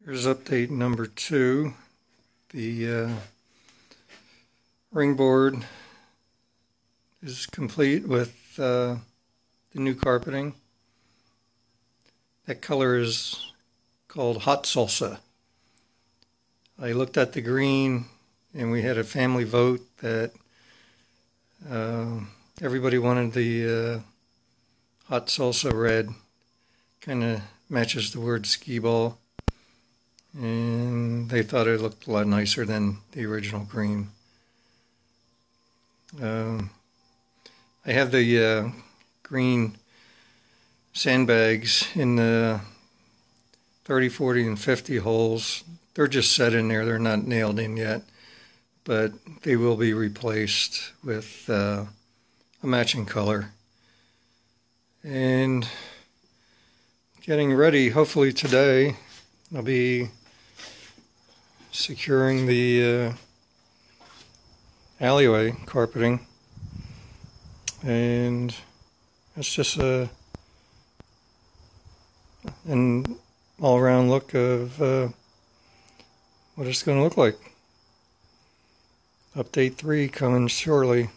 Here's update number 2. The ring board is complete with the new carpeting. That color is called Hot Salsa. I looked at the green and we had a family vote that everybody wanted the Hot Salsa red. Kind of matches the word skee ball. And they thought it looked a lot nicer than the original green. I have the green sandbags in the 30, 40, and 50 holes. They're just set in there. They're not nailed in yet. But they will be replaced with a matching color. And getting ready, hopefully today, I'll be securing the alleyway carpeting, and it's just an all-around look of what it's going to look like. Update 3 coming shortly.